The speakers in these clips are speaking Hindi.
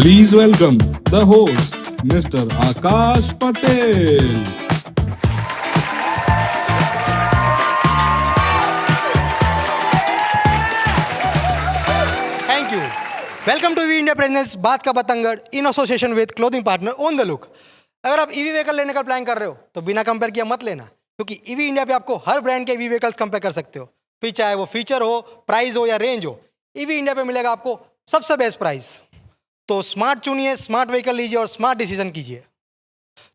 Please welcome the host, Mr. Akash Patel. Thank you. Welcome to EV India presents Baat Ka Batangad in association with clothing partner on the look. अगर आप ईवी व्हीकल लेने का प्लान कर रहे हो तो बिना कंपेयर किया मत लेना, क्योंकि ईवी इंडिया पे आपको हर ब्रांड के ईवी व्हीकल्स कंपेयर कर सकते हो, फिर चाहे वो फीचर हो, प्राइस हो या रेंज हो। ईवी इंडिया पे मिलेगा आपको सबसे बेस्ट प्राइस। तो स्मार्ट चुनिए, स्मार्ट व्हीकल लीजिए और स्मार्ट डिसीजन कीजिए।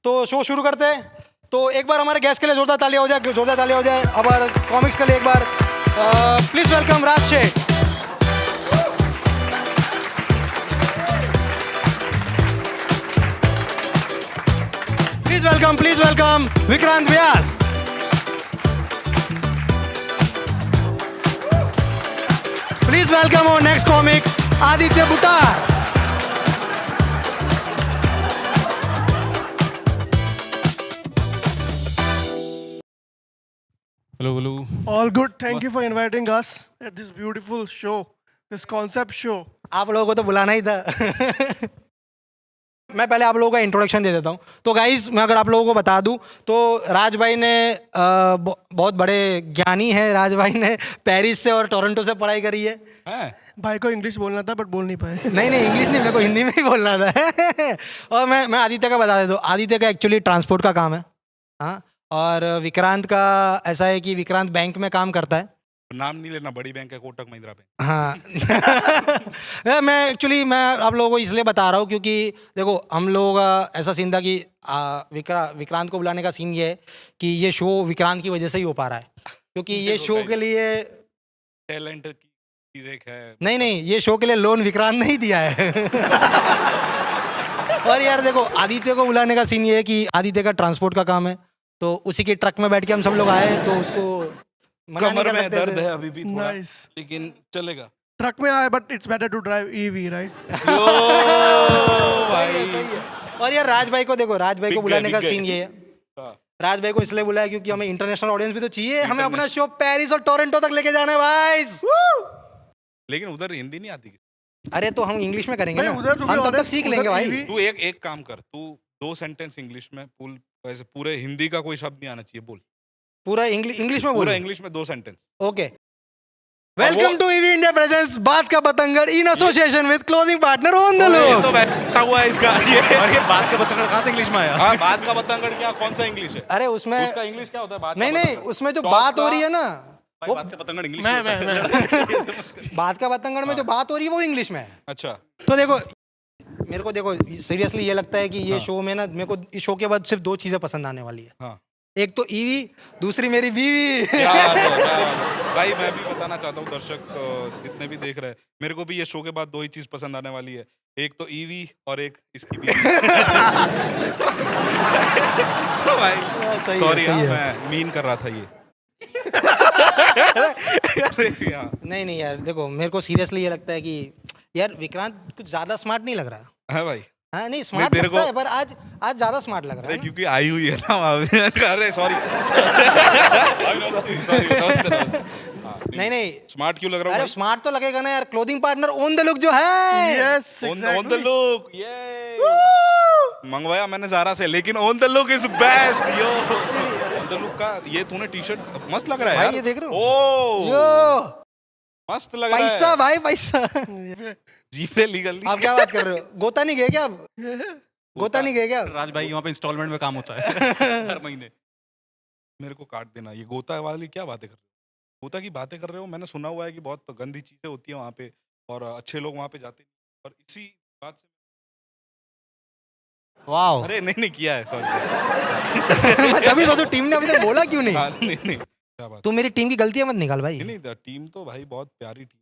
तो शो शुरू करते हैं। तो एक बार हमारे गेस्ट के लिए जोरदार तालियां हो जाए, जोरदार तालियां हो जाए। अब कॉमिक्स के लिए एक बार please welcome Raj Sheth. Please welcome Vikrant Vyas. Please welcome और next comic Aditya Butar. Hello. All good. Thank you for inviting us at this beautiful show, this concept show. आप लोगों को तो बुलाना ही था। मैं पहले आप लोगों का इंट्रोडक्शन दे देता हूँ। तो गाइज, मैं अगर आप लोगों को बता दूँ तो राज भाई ने बहुत बड़े ज्ञानी है। राज भाई ने पेरिस से और टोरंटो से पढ़ाई करी है। भाई को इंग्लिश बोलना था बट बोल नहीं पाए। नहीं इंग्लिश नहीं, मेरे को हिंदी में ही बोलना था। और मैं आदित्य का बता देता हूँ। आदित्य का एक्चुअली ट्रांसपोर्ट का काम है। हाँ, और विक्रांत का ऐसा है कि विक्रांत बैंक में काम करता है। नाम नहीं लेना, बड़ी बैंक है, कोटक महिंद्रा बैंक। हाँ। मैं आप लोगों को इसलिए बता रहा हूँ क्योंकि देखो, हम लोगों का ऐसा सीन था कि विक्रांत को बुलाने का सीन ये है कि ये शो विक्रांत की वजह से ही हो पा रहा है, क्योंकि ये शो के लिए टैलेंट की चीज एक है। नहीं, ये शो के लिए लोन विक्रांत ने ही दिया है। और यार देखो, आदित्य को बुलाने का सीन ये है कि आदित्य का ट्रांसपोर्ट का काम है, तो उसी के ट्रक में बैठ के हम सब लोग आए, तो उसको मना नहीं कमर कर में सकते दर्द थे। है अभी भी थोड़ा, Nice. लेकिन चलेगा। ट्रक में आए but it's better to drive EV, right? Yo सही है। और यार राज भाई को देखो, राज भाई को बिक बुलाने का गए। सीन ये है। हाँ। राज भाई को इसलिए बुलाया क्योंकि हमें इंटरनेशनल ऑडियंस भी तो चाहिए। हमें अपना शो पेरिस और टोरंटो तक लेके जाना है भाई। लेकिन उधर हिंदी नहीं आती। अरे तो हम इंग्लिश में करेंगे भाई, ना, उधर to be हम तब तक honest, सीख उधर लेंगे भाई। EV तू एक काम कर, तू 2 सेंटेंस इंग्लिश में बोल, वैसे पूरे हिंदी का कोई शब्द नहीं आना चाहिए, बोल पूरा इंग्लिश में पूरा बोलो। इंग्लिश में 2 sentence. Okay. Welcome to EV India presents Baat Ka Batangad in association with clothing partner on the ये लुक। तो बैठा हुआ है इसका ये। और ये बात का बतंगड़ कहाँ से इंग्लिश में आया? हाँ, बात का बतंगड़ क्या, कौन सा इंग्लिश है? अरे उसमें उसका इंग्लिश क्या होता है? बात का नहीं, बतंगड़। उसमें जो टॉप बात हो का- रही है ना, भाई, वो बात का बतंगड़ इंग्लिश मैं में होता है। मैं बात का बतंगड़ में जो बात हो रही है वो इंग्लिश में है। अच्छा, तो देखो, मेरे को देखो सीरियसली ये लगता है कि ये शो में ना, मेरे को इस शो के बाद सिर्फ 2 चीजें पसंद आने वाली है। हाँ। एक तो ईवी, दूसरी मेरी बीवी। क्या बात है, क्या बात है। भाई मैं भी बताना चाहता हूँ, दर्शक जितने भी देख रहे हैं, मेरे को भी ये शो के बाद 2 ही चीज पसंद आने वाली है, एक तो ईवी और एक इसकी बीवी। भाई सॉरी, मैं मीन कर रहा था ये। अरे यार। नहीं यार देखो, मेरे को सीरियसली ये लगता है कि यार विक्रांत कुछ ज्यादा स्मार्ट नहीं लग रहा। है भाई। हाँ नहीं, स्मार्ट तेरे लगता को- है पर आज ज्यादा स्मार्ट लग रहा अरे है ना? क्योंकि आई हुई है ना वहाँ पे। अरे सॉरी। नहीं स्मार्ट क्यों लग रहा अरे हूँ? स्मार्ट तो लगेगा ना यार, clothing partner on the look जो है। Yes on the exactly look, ये मंगवाया मैंने ज़ारा से, लेकिन on the look is best yo. On the look का ये तूने टी-शर्ट मस्त लग रहा है भाई, यार। ये देख रहे हो? ओ यो मस्त लग रहा है। पैसा भाई, पैसा। जीपे लीगल आप क्या बात कर रहे हो? गोता नहीं गए क्या आप? गोता नहीं गए क्या आप? राज भाई, यहाँ पे इंस्टॉलमेंट में काम होता है हर महीने। मेरे को काट देना, ये गोता वाली क्या बातें कर रहे हो? गोता की बातें कर रहे हो? मैंने सुना हुआ है कि बहुत गंदी चीजें होती हैं वहाँ पे और अच्छे लोग वहाँ पे जाते नहीं, और इसी बात से वाओ। अरे नहीं किया है, सॉरी। मैं तभी सोचो टीम ने अभी तक बोला क्यों नहीं? हाँ, नहीं क्या बात। तू मेरी टीम की गलतियां मत निकाल भाई। नहीं टीम तो भाई बहुत प्यारी टीम।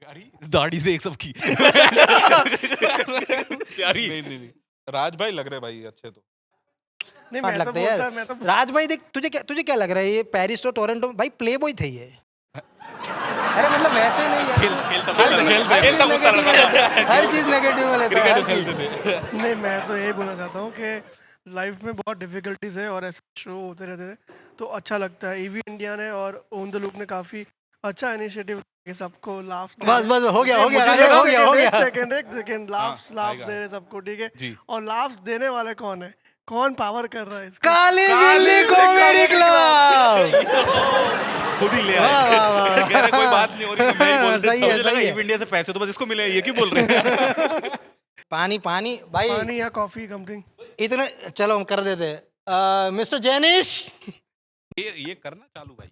प्यारी दाढ़ी से एक सबकी। प्यारी। नहीं राज भाई लग रहे भाई अच्छे तो। नहीं स्मार्ट मैं तो लगता है बोलता यार। मैं तो राज भाई देख, तुझे क्या लग रहा है ये पेरिस और टोरंटो भाई प्ले बॉय थे ये? अरे मतलब वैसे नहीं यार, हर चीज नेगेटिव में लेता है, हर चीज। नहीं मैं तो यही बोलना चाहता हूँ कि लाइफ में बहुत डिफिकल्टीज है और ऐसे शो होते रहते थे तो अच्छा लगता है। ईवी इंडिया ने और ऑन द लुक ने काफ़ी अच्छा इनिशिएटिव सबको लाफ्स बस बस हो गया राज भाई, हो गया एक सेकंड लाफ्स आएगा। दे रहे सबको, ठीक है। जी। और लाफ्स देने वाले कौन है, कौन पावर कर रहा है इसको? काली बिल्ली कॉमेडी क्लब। खुद ही ले वाह, आए वाह, वाह। कह रहे कोई बात नहीं हो रही तो मैं ही बोल देता सही हूँ। है, मुझे लगा सही है। ईव इंडिया से पैसे तो बस इसको मिले, ये क्यों बोल रहे हैं? पानी पानी भाई, पानी या कॉफी समथिंग। इतने चलो हम कर देते हैं। मिस्टर जैनिश, ये करना चालू भाई।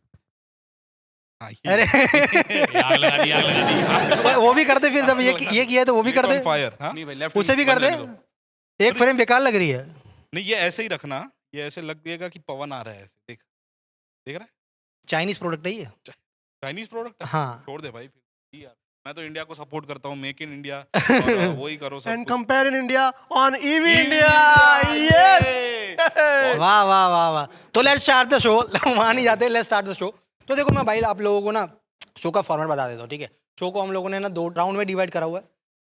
हाँ, अरे आग लगा दी, आग लगा दी। वो भी कर दे फिर, जब ये किया है तो वो भी कर दे, फायर। हाँ नहीं भाई, लेफ्ट उसे भी कर दे। एक फ्रेम बेकार लग रही है। नहीं, ये ऐसे ही रखना, ये ऐसे लग देगा कि पवन आ रहा है ऐसे। देख देख रहा है, चाइनीज प्रोडक्ट है ये। चाइनीज प्रोडक्ट है। हाँ छोड़ दे भाई फिर यार, मैं तो इंडिया को सपोर्ट करता हूँ, मेक इन इंडिया। वही करो सब एंड कुछ। Compare in India on EV India. Yes वाह वाह वाह वाह। तो लेट्स स्टार्ट द शो। वहाँ नहीं जाते, लेट्स स्टार्ट द शो। तो देखो मैं भाई आप लोगों को ना शो का फॉर्मेट बता देता हूँ, ठीक है। शो को हम लोगों ने ना 2 राउंड में डिवाइड करा हुआ है।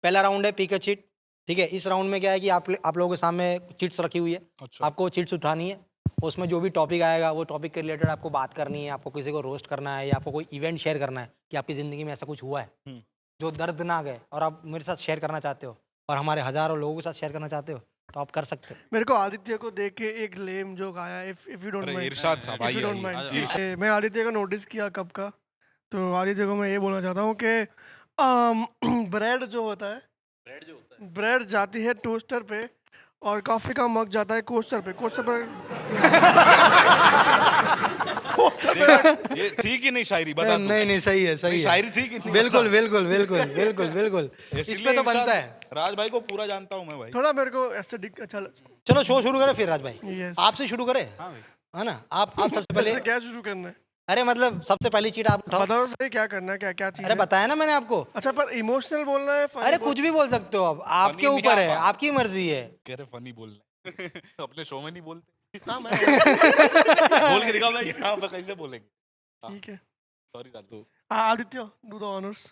पहला राउंड है पिक अ चीट, ठीक है। इस राउंड में क्या है कि आप लोगों के सामने चिट्स रखी हुई है, अच्छा। आपको चिट्स उठानी है। उसमें जो भी टॉपिक आएगा वो टॉपिक के रिलेटेड आपको बात करनी है, आपको किसी को रोस्ट करना है या आपको कोई इवेंट शेयर करना है कि आपकी ज़िंदगी में ऐसा कुछ हुआ है जो दर्दनाक है और आप मेरे साथ शेयर करना चाहते हो और हमारे हज़ारों लोगों के साथ शेयर करना चाहते हो, तो आप कर सकते हो। मेरे को आदित्य को देख के एक लेम जोक आया, इफ यू डोंट अरे माइंड। इरशाद साहब If you आइए don't आइए। mind. मैं आदित्य को नोटिस किया कब का, तो आदित्य को मैं ये बोलना चाहता हूँ कि ब्रेड जो होता है, ब्रेड जाती है टोस्टर पे और कॉफी का मग जाता है कोस्टर पे। ये थी कि नहीं शायरी, बता तू। नहीं सही है, सही है। शायरी थी कि नहीं? बिल्कुल बिल्कुल बिल्कुल बिल्कुल बिल्कुल। इस इसलिए पे तो इरशाद, बनता है। राज भाई को पूरा जानता हूँ मैं भाई। थोड़ा मेरे को ऐसे अच्छा चलो शो शुरू करें फिर राज भाई। Yes. आपसे शुरू करें, है ना। आप सबसे पहले, क्या शुरू करना है, अरे मतलब सबसे पहली चीट आप उठाओ। बताओ सही क्या करना है, क्या क्या चीज अरे है? बताया ना मैंने आपको। अच्छा पर इमोशनल बोलना है, funny अरे कुछ भी बोल सकते हो, आप आपके Funny ऊपर है, क्या? आपकी मर्जी है। कह रहे फनी बोलना है। अपने शो में नहीं बोलते। हाँ, मैं बोल के दिखाओ भाई। यहाँ पे कैसे बोलेंगे? ठीक है। Sorry Raju. Aditya do the honours.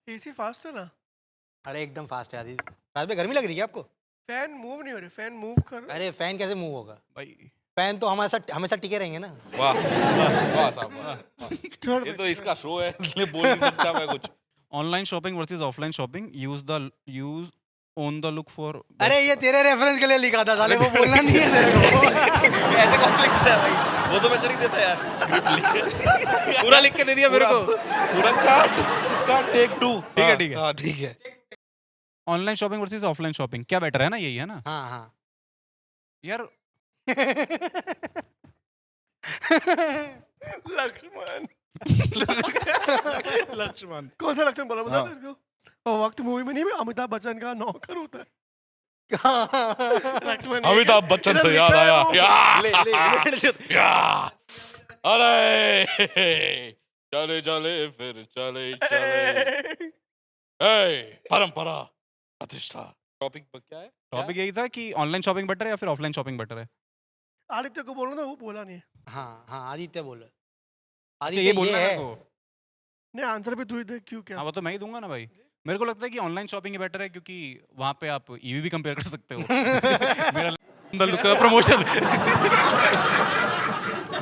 AC fast है ना? अरे एकदम फास्ट है आदि। राज भाई गर्मी लग रही है क्या आपको? फैन मूव नहीं हो रही, फैन मूव कर। अरे फैन कैसे मूव होगा? भाई फैन तो हमेशा टिके रहेंगे ना। वाह वाह साहब वाह। छोड़ ये तो इसका शो है, इसलिए बोल नहीं सकता मैं कुछ। Online shopping versus offline shopping, use on the look for. अरे ये तेरे रेफरेंस के लिए लिखा था साले, वो बोलना नहीं है तेरे को। ऐसे कौन लिखता है भाई? वो तो मैं कर ही देता यार, स्क्रिप्ट लिख पूरा लिख के दे दिया मेरे को। पूरा काट टेक 2। ठीक है। हाँ ठीक है। Online shopping versus offline shopping, क्या बेटर है ना, यही है ना हाँ हाँ। यार। लक्ष्मण। लक्ष्मण कौन सा लक्ष्मण बोला, बता हाँ। मेरे को। और वक्त मूवी में नहीं, अमिताभ बच्चन का नौकर होता है लक्ष्मण। अमिताभ बच्चन इधर से लिखा याद है आया। वो। या! या! अरे चले चले फिर चले चले। परंपरा प्रतिष्ठा। टॉपिक क्या है? टॉपिक यही था कि ऑनलाइन शॉपिंग बेटर है या फिर ऑफलाइन शॉपिंग बेटर है। आदित्य को बोलना था, वो बोला नहीं है। हाँ हाँ आदित्य बोल। अच्छा, आदित्य ये बोलना है है। मेरे को। नहीं, आंसर भी तू ही दे, क्यों क्या? हाँ वो तो मैं ही दूंगा ना भाई। मेरे को लगता है कि ऑनलाइन शॉपिंग ही बेटर है, क्योंकि वहाँ पे आप ईवी भी कंपेयर कर सकते हो। मेरा ऑन द लुक का प्रमोशन।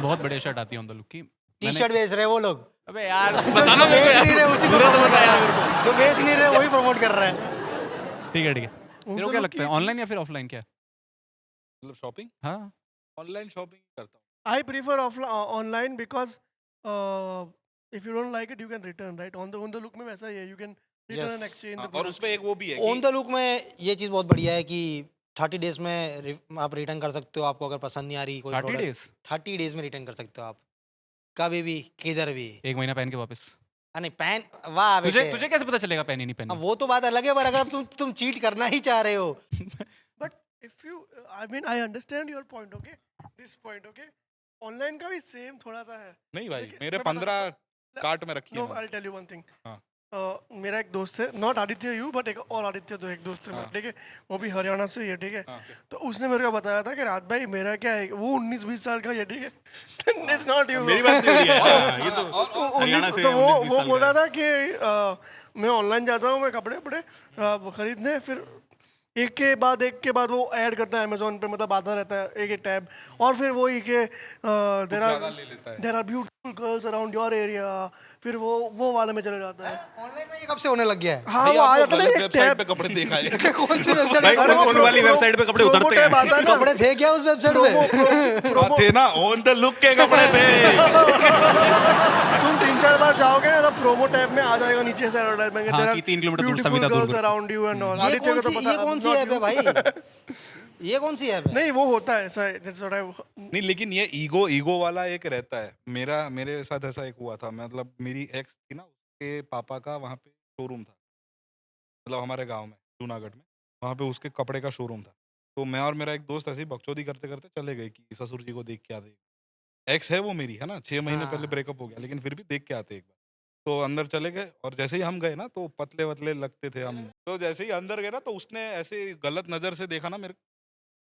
बहुत बढ़िया शर्ट आती है ऑन द लुक की। टी शर्ट बेच रहे हैं वो लोग। अबे यार जो बताना बेच मेरे नहीं रहे उसी को तुरंत promote बता कर यार रहा मेरे है। जो बेच नहीं रहे वही प्रमोट कर रहा है। ठीक है। तेरे को क्या लगता है, ऑनलाइन या फिर ऑफलाइन क्या? मतलब शॉपिंग हाँ ऑनलाइन शॉपिंग करता हूँ। I prefer online because if you don't like it, you can return, right? On the look में वैसा ही है, you can return Yes. and exchange the और product. उसमें एक वो भी है ऑन द लुक में ये चीज़ बहुत बढ़िया है कि 30 डेज में आप रिटर्न कर सकते हो। आपको अगर पसंद नहीं आ रही कोई 30 डेज 30 डेज में रिटर्न कर सकते हो आप, कभी भी किधर भी। एक महीना पहन के वापस। नहीं पैन, वाह बेटे। तुझे कैसे पता चलेगा पहनी नहीं अब पहनी? वो तो बात अलग है, पर अगर तुम चीट करना ही चाह रहे हो। But if you, I mean, I understand your point, okay? This point, okay? Online का भी सेम थोड़ा सा है। नहीं भाई, लेकिन मेरे मैं बता- 15 कार्ट में रखी No, है। I'll tell you one thing. हाँ। मेरा एक दोस्त है, नॉट आदित्य यू, बट एक और आदित्य, तो एक दोस्त है मेरा, हाँ। ठीक है। वो भी हरियाणा से ही है, ठीक है। हाँ। तो उसने मेरे को बताया था कि रात भाई मेरा क्या है, वो 19-20 साल का है, ठीक है। It's not you. मेरी बात नहीं हो रही है। हाँ, ये तो वो हरियाणा से तो 19-20 वो साल बोल का रहा है। था कि मैं ऑनलाइन जाता हूँ, मैं कपड़े खरीदने, फिर एक के बाद वो ऐड करता है अमेजोन पे, मतलब आता रहता है एक एक टैब, और फिर वही के ज्यादा ले लेता है। There are beautiful girls around your area, फिर वो वाले में चले जाता है। ऑनलाइन में ये कब से होने लग गया है? हाँ भाई वो आ आपको जाता है ना गलत एक वेबसाइट टैब, पे कपड़े देखा है। कौन सी वेबसाइट भाई, पे? उन वाली वेबसाइट पे कपड़े उतरते हैं। आता है ना, कपड़े थे क्या उस वेबसाइट पे? हाँ, थे ना, ऑन द लुक के कपड़े थे। तुम 3-4 बार जाओगे ना तो प्रोमो टैब में आ जाएगा नीचे से एडवर्टाइजमेंट, हाँ, कि 3 किलोमीटर दूर Savita girls Durg. Around you and all. ये कौन सी ऐप है भाई? ये कौन सी ऐप है? नहीं वो होता है ऐसा, that's what I- नहीं, लेकिन ये ईगो वाला एक रहता है। मेरे साथ ऐसा एक हुआ था, मतलब मेरी एक्स थी ना, उसके पापा का वहाँ पे शोरूम था, मतलब हमारे गांव में, जूनागढ़ में, वहाँ पे उसके कपड़े का शोरूम था। तो मैं और मेरा एक दोस्त ऐसे ही बकचोदी करते करते चले गए कि ससुर जी को देख के आते। एक्स है वो मेरी, है ना, 6 महीने पहले हाँ। ब्रेकअप हो गया, लेकिन फिर भी देख के आते एक बार। तो अंदर चले गए, और जैसे ही हम गए ना, तो पतले वतले लगते थे हम। तो जैसे ही अंदर गए ना, तो उसने ऐसे गलत नजर से देखा ना मेरे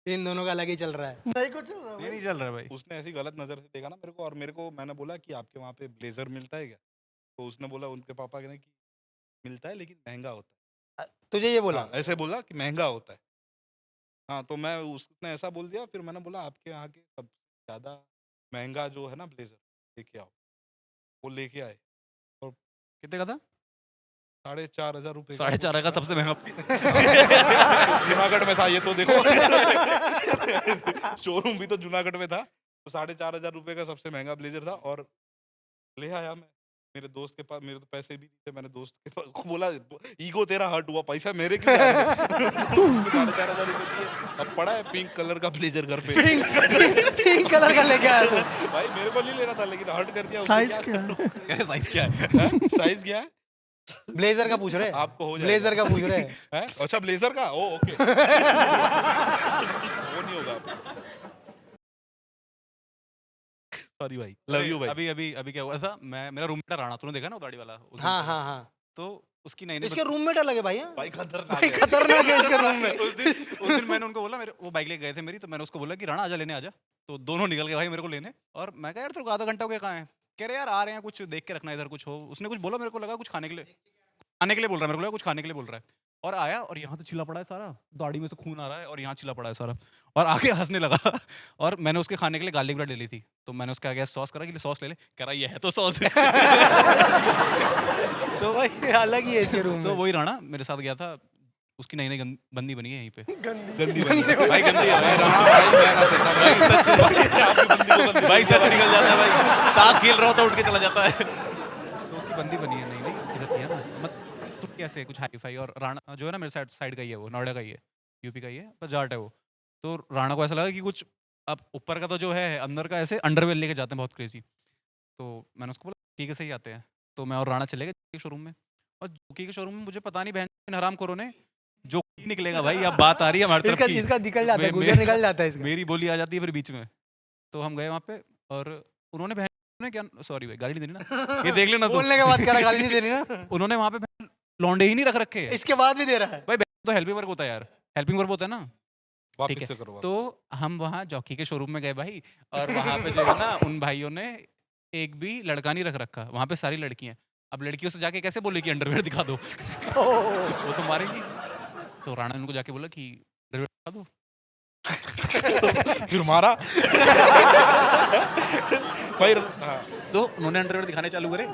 इन दोनों का अलग ही चल रहा है। नहीं कुछ चल रहा नहीं भाई। नहीं चल रहा है भाई। उसने ऐसी गलत नज़र से देखा ना मेरे को, और मैंने बोला कि आपके वहाँ पे ब्लेजर मिलता है क्या? तो उसने बोला, उनके पापा कहने कि मिलता है लेकिन महंगा होता तुझे ये है। बोला? हाँ, ऐसे बोला कि महंगा होता है। हाँ, तो मैं, उसने ऐसा बोल दिया, फिर मैंने बोला आपके यहाँ के सबसे ज़्यादा महंगा जो है ना ब्लेजर, लेके आओ। वो लेके आए, और कितने का था? 4,500 रुपये 4,500 का सबसे महंगा। जूनागढ़ में था ये, तो देखो। शोरूम भी तो जूनागढ़ में था, तो 4,500 रुपये का सबसे महंगा ब्लेजर था। और ले आया मैं, मेरे दोस्त के पास, मेरे तो पैसे भी नहीं थे, मैंने दोस्त के पास को बोला, ईगो तेरा हर्ट हुआ, पैसा मेरे क्यों जा रहे हैं? उसको 4,500 रुपये दिए। अब पड़ा है पिंक कलर का ब्लेजर घर पे। पिंक कलर का लेके आया तू? भाई मेरे को नहीं लेना था, लेकिन हर्ट कर दिया। साइज क्या है? अरे साइज क्या है? साइज क्या है? ब्लेजर का पूछ रहे हैं? आपको हो जाएगा। ब्लेजर का पूछ रहे हैं? हैं? अच्छा, ब्लेजर का, ओ ओके। वो नहीं होगा। सॉरी भाई, लव यू भाई। अभी क्या हुआ था, मेरा रूममेट राणा, तूने देखा ना वो दाढ़ी वाला उस दिन हाँ पहले। हाँ हाँ। तो उसकी नई इसके रूममेट अलग है भाई। हाँ? भाई खतरनाक भाई है। खतरनाक है इसके रूम में। उस दिन मैंने उनको बोला, मेरे वो बाइक लेके गए थे मेरी, तो मैंने उसको बोला कि राणा आजा लेने आजा। तो दोनों निकल गए भाई मेरे को लेने, और मैं कहा यार तेरे को आधा घंटा हो गया, कहाँ है? कह रहे यार आ रहे हैं, कुछ देख के रखना इधर कुछ हो। उसने कुछ बोला, मेरे को लगा कुछ खाने के लिए बोल रहा है, मेरे को लगा कुछ खाने के लिए बोल रहा है। और आया, और यहाँ तो छिला पड़ा है सारा, दाढ़ी में से खून आ रहा है, और यहाँ छिला पड़ा है सारा, और आके हंसने लगा। और मैंने उसके खाने के लिए गार्लिक ब्रेड ले ली थी, तो मैंने उसके आगे सॉस करा कि सॉस ले ले, कह रहा ये है तो सॉस। तो भाई अलग ही है इसके रूम तो में। वही राणा मेरे साथ गया था, उसकी नई नई बंदी बनी है यहीं पे। गंदी बंदी। भाई गंदी है भाई, राणा भाई, मैं ना सकता भाई। आपकी बंदी को गंदी भाई सच निकल जाता है भाई, ताश खेल रहा होता है उठ के चला जाता है। तो उसकी बंदी बनी है, नहीं नहीं इधर की है ना, मत तुम कैसे कुछ हाई फाई। और राणा जो है ना मेरे साइड का ही है, वो नोएडा का ही है, यूपी का ही है, पर जाट है वो। तो राणा को ऐसा लगा कि कुछ अब ऊपर का तो जो है, अंदर का ऐसे अंडरवेयर लेके जाते हैं बहुत क्रेजी। तो मैंने उसको बोला ठीक है सही आते हैं। तो मैं और राणा चले गए शोरूम में, और जोकी के शोरूम में मुझे पता नहीं बहन हरामखोरों ने जो निकलेगा भाई, अब बात आ रही है हमारी तरफ की। इसका निकल जाता है, मे- गुजर मे- निकल जाता है इसका। मेरी बोली आ जाती है फिर बीच में। तो हम गए वहाँ पे, और उन्होंने बहन ने क्या, सॉरी भाई गाली नहीं देनी ना, ये देख लेना तू। बोलने के बाद करा गाली नहीं देनी ना। उन्होंने वहाँ पे बहन लौंडे ही नहीं रख रखे हैं। इसके बाद भी दे रहा है। भाई बहन तो हेल्पिंग वर्क होता है यार, हेल्पिंग वर्क होता है ना। ठीक वापस है, से करो। तो हम वहाँ जॉकी के शोरूम में गए भाई, और वहाँ पे जो है ना उन भाइयों ने एक भी लड़का नहीं रख रखा, वहाँ पे सारी लड़कियाँ। अब लड़कियों से जाके कैसे बोले कि अंडरवेयर दिखा दो? वो तो मारेंगी। तो राणा ने उनको जाके बोला कि अंडरवेयर दिखा दो। फिर मारा। भाई हाँ। तो उन्होंने अंडरवेयर दिखाने चालू करे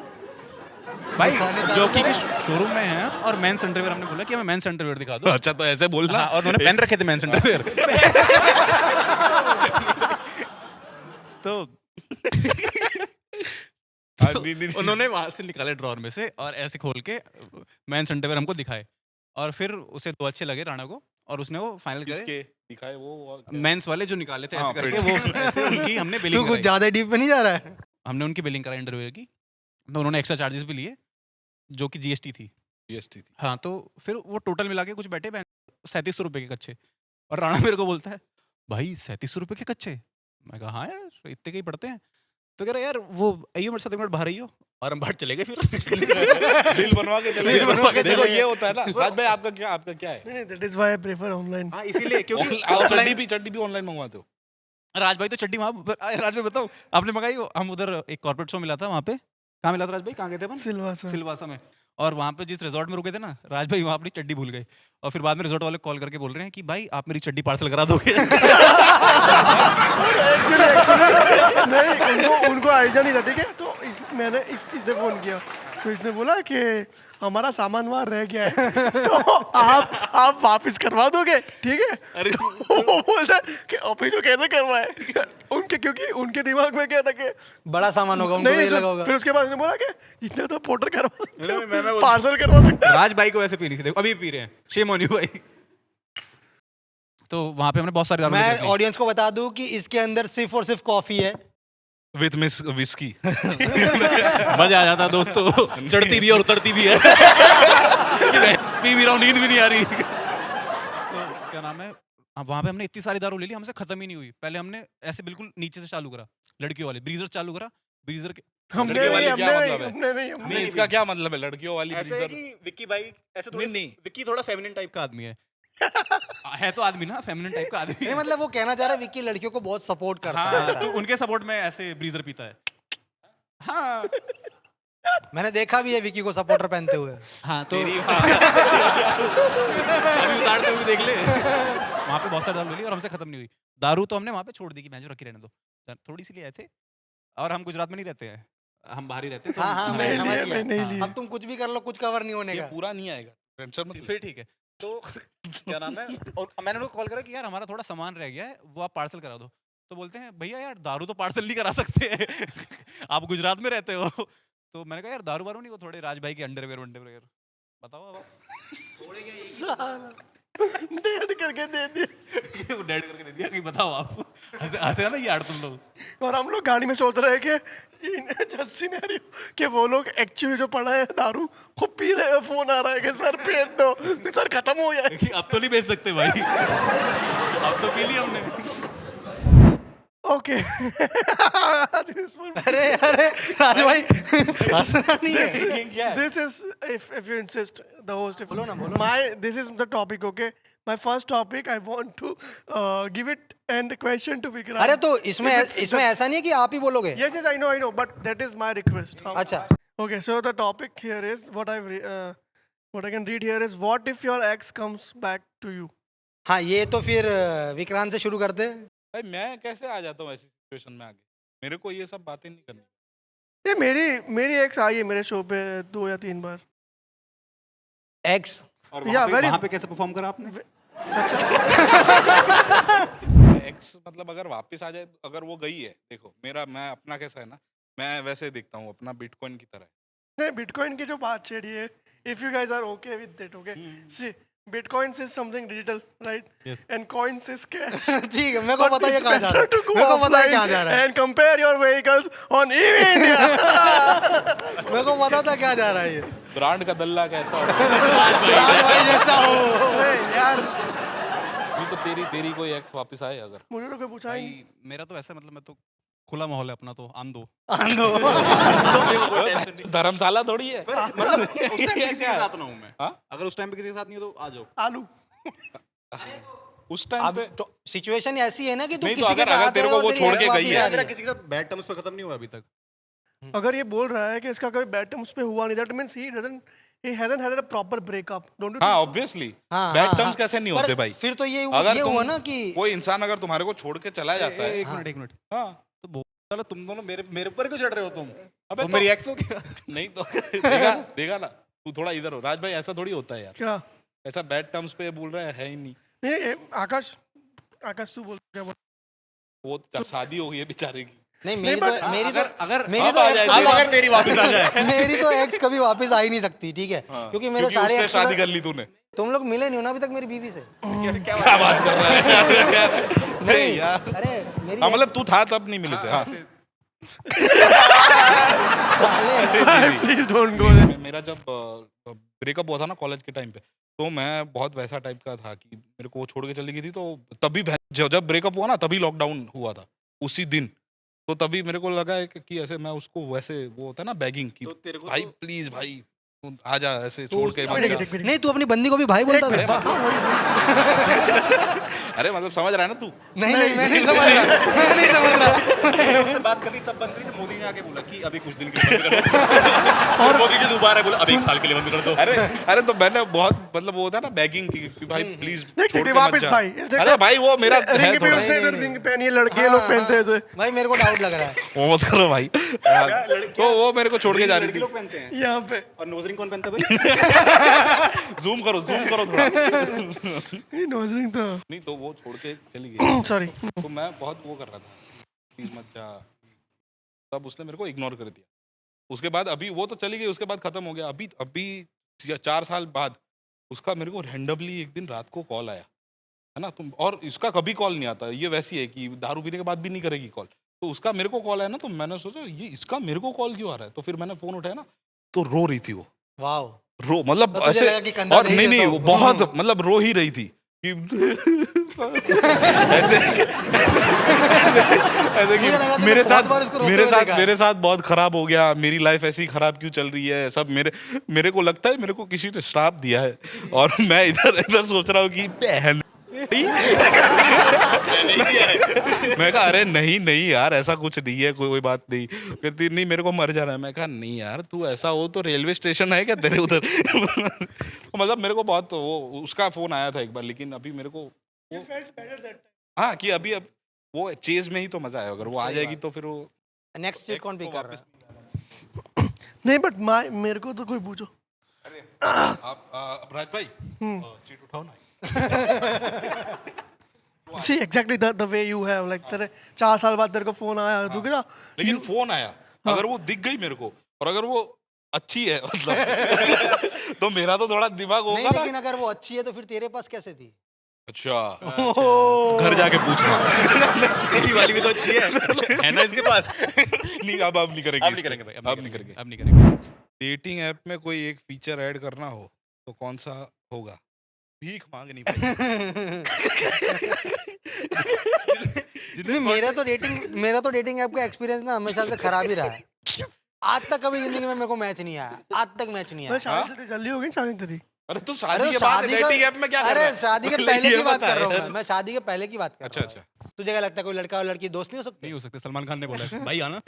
भाई, जॉकी के शोरूम में है, और मेंस अंडरवेयर हमने बोला कि हमें मेंस अंडरवेयर दिखा दो। अच्छा, तो ऐसे बोलना। हाँ, और उन्होंने पहन रखे थे मेंस अंडरवेयर। तो हाँ, नहीं। उन्होंने वहां से निकाले ड्रॉर में से, और ऐसे खोल के मेंस अंडरवेयर हमको दिखाए, और फिर उसे दो अच्छे लगे राणा को, और उसने वो फाइनल करे किसके दिखाए वो, और क्या? मेंस वाले जो निकाले थे हाँ, ऐसे करके, वो ऐसे उनकी हमने तू बिलिंग कुछ ज्यादा डीप में नहीं जा रहा है? हमने उनकी बिलिंग कराई अंडरवेयर की। तो उन्होंने एक्स्ट्रा चार्जेस भी लिए, जो कि जीएसटी थी। GST थी। हाँ, तो फिर वो टोटल मिला के कुछ बैठे 3700 रुपये के कच्चे। और राणा मेरे को बोलता है भाई 3700 रुपये के कच्चे? मैं कहा हाँ यार इतने के ही पड़ते हैं। तो कह रहा यार वो आइयो मेरे साथ एक मिनट बाहर आइयो, और हम बाहर चले गए फिर। बिल बनवा के चले। बिल बनवा के देखो चले ये होता है ना। राज भाई आपका क्या है? नहीं, that is why I prefer online. हाँ इसीलिए, क्योंकि आप offline- चड्डी भी ऑनलाइन मंगवाते हो? राज भाई तो चड्डी वहाँ, राज भाई बताओ आपने मंगाई? हम उधर एक कॉर्पोरेट शो मिला था वहाँ पे, कहाँ मिला था राज भाई, कहाँ गए थे अपन? सिलवासा। सिलवासा में। और वहाँ पे जिस रिजॉर्ट में रुके थे ना, राज भाई वहाँ अपनी चड्डी भूल गए और फिर बाद में रिजॉर्ट वाले कॉल करके बोल रहे हैं कि भाई आप मेरी चड्डी पार्सल करा दोगे। एक्चुअली नहीं, उनको आइडिया नहीं था, ठीक है। तो इसने फोन किया, तो इसने बोला कि हमारा सामान वहाँ रह गया है, तो आप वापस करवा दोगे, ठीक है। अरे तो वो बोलता है कि अभी तो कैसे करवाए उनके, क्योंकि उनके दिमाग में क्या था कि बड़ा सामान होगा, उनको ये लगा होगा। फिर उसके बाद उसने बोला कि इतना तो पोर्टर करवा सकते हो, पार्सल करवा सकते हो। राज भाई को वैसे पी नहीं थी, देखो अभी पी रहे हैं, शेम ऑन यू भाई। तो वहाँ पे हमने बहुत सारी दारू मैं लेके रखी। ऑडियंस को बता दूं कि इसके अंदर सिर्फ और सिर्फ कॉफी है। With miss whisky. मजा आ जाता है दोस्तों, चढ़ती भी है और उतरती भी है। कि मैं पी भी रहा हूँ, नींद भी नहीं आ रही। तो क्या नाम है, वहाँ पे हमने इतनी सारी दारू ले ली, हमसे खत्म ही नहीं हुई। पहले हमने ऐसे बिल्कुल नीचे से चालू करा, लड़कियों वाले ब्रीजर चालू करा, ब्रीजर के हमने लड़के वाली नहीं, क्या हमने मतलब है? नहीं, हमने नहीं, हमने नहीं, इसका क्या मतलब है लड़कियों वाली ऐसे है ब्रीजर? कि विक्की भाई ऐसे थोड़ा नहीं। विक्की थोड़ा फेमिनिन टाइप का आदमी है तो आदमी ना, फेमिनिन टाइप का आदमी नहीं है। मतलब वो कहना चाह रहा है विक्की लड़कियों को बहुत सपोर्ट करता है हाँ, ऐसा। तो उनके सपोर्ट में ऐसे ब्रीजर पीता है। हाँ मैंने देखा भी है विक्की को सपोर्टर पहनते हुए। हाँ, तो अभी उतारते हुए देख ले। वहाँ पे बहुत सारी दारू ले ली और हमसे खत्म नहीं हुई। दारू तो हमने वहाँ पे छोड़ दी कि मैं जो रखी रहने दो, थोड़ी सी ले आए थे। और हम गुजरात में नहीं रहते हैं, हम बाहर ही रहते हैं। तो हाँ हाँ हमें- मैं नहीं समझ लिए, गया। मैं नहीं लिए। अब तुम कुछ भी कर लो, कुछ कवर नहीं होने ये का। पूरा नहीं आएगा, टेंशन मत लो। फिर ठीक है। तो क्या नाम है, और मैंने उनको कॉल करा कि यार हमारा थोड़ा सामान रह गया है, वो आप पार्सल करा दो। तो बोलते हैं भैया यार दारू तो पार्सल नहीं करा सकते। आप गुजरात में रहते हो। तो मैंने कहा यार दारू वारू नहीं, वो थोड़े राज भाई के अंडरवेयर वंडरवेयर बताओ अब आप। डेड करके दे दिया। वो डेड करके दे दिया कि बताओ आप। हंसे ना यार तुम लोग। और हम लोग गाड़ी में सोच रहे हैं कि जस्ट सिनेरियो कि वो लोग एक्चुअली जो पड़ा है दारू वो पी रहे हैं, फोन आ रहा है कि सर फेंक दो, सर खत्म हो जाए। कि अब तो नहीं बेच सकते भाई। अब तो पी लिया हमने। ओके अरे अरे राज भाई हंसना नहीं है। this is if you insist the host if my this is the topic, okay, my first topic I want to give it and question to Vikrant. अरे तो इसमें If it's- इसमें ऐसा नहीं है कि आप ही बोलोगे। yes I know but that is my request. अच्छा Okay, so the topic here is what I can read here is what if your ex comes back to you. हाँ ये तो फिर विक्रांत से शुरू करते हैं। भाई मैं कैसे आ जाता हूँ ऐसी सिचुएशन में आगे? मेरे को ये सब बातें नहीं करनी। ये मेरी एक्स आई है मेरे शो पे 2 या 3 बार। एक्स और Yeah, very- वहाँ पे कैसे परफॉर्म करा आपने? एक्स मतलब अगर वापस आ जाए, अगर वो गई है, देखो मैं अपना कैसा है ना, मैं वैसे देखता हूँ अपना बिटकॉइन की तरह। नहीं, बिटकॉइन की जो बात छेड़ी है, if you guys are okay with it, okay, see, bitcoins is something digital, right? Yes. And coins is cash. ठीक है, मेरे को But पता है it's कहाँ जा रहा better to है। go मेरे को पता है offline कहाँ जा रहा है। and compare your vehicles on EV India. मेरे को पता था क्या जा रहा है ये। ब्रांड का दल्ला कैसा होगा? राज भाई जैसा हो। अरे यार, नहीं तो तेरी कोई एक्स वापस आए अगर? मुझे तो कोई पूछा ही नहीं। भाई मेरा तो ऐसा मतलब मैं तो खुला माहौल है अपना, तो आंदो। आंदो। कोई टेंशन नहीं। धर्मशाला थोड़ी है। मतलब उस टाइम पे किसी के साथ ना हूँ मैं। हाँ? अगर उस टाइम पे किसी के साथ नहीं हो तो आ जाओ। आलू। उस टाइम अब पे तो सिचुएशन ऐसी है ना कि तू नहीं तो किसी के अगर साथ तेरे है को और वो तेरी छोड़ ex के वापस गई आ है। रही मेरा किसी के साथ बैड टर्म्स पे खत्म नहीं हुआ अभी तक। अगर ये बोल रहा है कि इसका कोई बैड टर्म्स पे हुआ नहीं, that means he hasn't had a proper breakup. Don't you हाँ think so? ऑब्वियसली हाँ, बैड हाँ, टर्म्स हाँ। कैसे नहीं पर होते भाई? फिर तो ये अगर हुआ तुम ना कि कोई इंसान अगर तुम्हारे को छोड़ के चला जाता है, एक मिनट एक मिनट। हाँ तो बहुत साला तुम दोनों मेरे ऊपर क्यों चढ़ रहे हो तुम? अबे तुम तो- मेरी एक्स हो क्या? नहीं तो देगा ना, तू थोड़ा इधर हो। राज भाई ऐसा थोड़ी होता है यार, क्या? ऐसा बैड टर्म्स पे बोल रहा है ही नहीं। नहीं, आकाश तू बोल क्या बोल? वो शादी हो गई है बेचारे की। नहीं नहीं, but अगर मेरी अब तो आ ex जाएगी। कभी अब अगर तेरी वापस आ जाए। मेरी तो एक्स कभी वापस आ ही नहीं सकती, ठीक है? हाँ, क्योंकि मेरे क्योंकि सारे उससे ex शादी कर ली तूने। तुम लोग मिले नहीं हो ना अभी तक मेरी बीवी से। क्या बात कर रहा है? नहीं यार, अरे मेरी हाँ मतलब तू था तब नहीं मिले थे। हाँ साले प्लीज डोंट गो। मेरा जब ब्रेकअप हुआ था ना कॉलेज के टाइम पे, तो मैं बहुत वैसा टाइप का था कि मेरे को वो छोड़ के चली गई थी। तो तभी जब ब्रेकअप हुआ ना, तभी लॉकडाउन हुआ था उसी दिन। तो तभी मेरे को लगा है कि ऐसे मैं उसको वैसे, वो होता है ना बैगिंग की, तो तेरे को भाई तो- प्लीज भाई तू आ जा, ऐसे छोड़ के मत जा। नहीं तू अपनी बंदी को भी भाई बोलता था। अरे मतलब समझ रहा है ना तू? नहीं नहीं मैं नहीं समझ रहा, मैं नहीं समझ रहा। मैंने उससे बात करी तब बंद करी जब मोदी ने आके बोला कि अभी कुछ दिन के लिए बंद कर दो। और मोदी जी दोबारा बोला अब 1 साल के लिए बंद कर दो। अरे तो मैंने बहुत मतलब वो होता है ना बैगिंग कि भाई प्लीज नहीं, छोड़ के मत वापस जा। भाई, इसने अरे भाई वो मेरा है रिंग पे थोड़ा। उसने नहीं, इधर रिंग पहनी है, लड़के लोग पहनते हैं ऐसे। भाई मेरे को डाउट लग रहा है। वो मत करो भाई। तो वो मेरे को छोड़ के जा रही थी। लोग पहनते हैं यहाँ पे और नोज रिंग कौन पहनता है भाई? जूम करो थोड़ा। ये नोज रिंग तो नहीं तो वो छोड़ के चली गई। सॉरी। तो मैं बहुत वो कर रहा था, प्लीज मत जा। तब उसने मेरे को इग्नोर कर दिया। उसके बाद अभी वो तो चली गई, उसके बाद खत्म हो गया। अभी 4 साल बाद उसका मेरे को रैंडमली एक दिन रात को कॉल आया, है ना तुम, और इसका कभी कॉल नहीं आता, ये वैसी है कि दारू पीने के बाद भी नहीं करेगी कॉल। तो उसका मेरे को कॉल आया ना, तो मैंने सोचा ये इसका मेरे को कॉल क्यों आ रहा है। तो फिर मैंने फोन उठाया ना, तो रो रही थी वो, वाओ। रो मतलब तो तुझे ऐसे, लगा कि कंधा और दे नहीं देता वो हूँ। बहुत मतलब रो ही रही थी कि ऐसे ऐसे कि मुझे लगा तुमने मेरे बहुत बार उसको रोते हुए देखा है। मेरे साथ बहुत खराब हो गया, मेरी लाइफ ऐसी खराब क्यों चल रही है सब। मेरे को लगता है मेरे को किसी ने श्राप दिया है, और मैं इधर सोच रहा हूँ कि बहन मैं कहा अरे नहीं यार ऐसा कुछ नहीं है, कोई बात नहीं। कहती नहीं मेरे को मर जाना है। मैं कहा नहीं यार तू ऐसा हो तो रेलवे स्टेशन है क्या तेरे उधर। मतलब मेरे को बहुत वो उसका फोन आया था एक बार, लेकिन अभी मेरे को हाँ कि अभी अब वो चेज में ही तो मजा आया। अगर वो आ जाएगी तो फिर वो नेक्स्ट चीज कौन तो पिक कर रहा वापस है? नहीं बट मेरे को तो कोई पूछो। आप राज भाई सीट उठाओ ना। See exactly the way you have like तेरे 4 साल बाद तेरे को फोन आया तू क्या लेकिन फोन आया, अगर वो दिख गई मेरे को और अगर वो अच्छी है मतलब तो मेरा तो थोड़ा दिमाग नहीं होगा ना। लेकिन अगर वो अच्छी है तो फिर तेरे पास कैसे थी? अच्छा घर जाके पूछना। तेरी वाली भी तो अच्छी है ना इसके पास। नहीं अब नहीं करेंगे, अब नहीं करेंगे भाई, अब नहीं करेंगे। अब नहीं करेंगे। डेटिंग ऐप में कोई एक फीचर ऐड करना हो तो कौन सा होगा? भीख मांगनी पड़ेगी। नहीं मेरा तो डेटिंग ऐप का एक्सपीरियंस ना हमेशा से खराब ही रहा है। आज तक कभी जिंदगी में मेरे को मैच नहीं आया, आज तक मैच नहीं आया। शादी तेरी जल्दी हो गई शादी तेरी? अरे तू अरे शादी तो के बाद शादी डेटिंग ऐप में क्या कर रहा है? अरे शादी के पहले पहले ये की बात बता कर रहा हूँ यार। मैं शादी के पहले की बात कर अच्छा रहा हूँ। अच्छा तुझे क्या लगता है कोई लड़का और लड़की दोस्त नहीं हो सकते? नहीं हो सकते, सलमान खान ने बोला है भाई आना।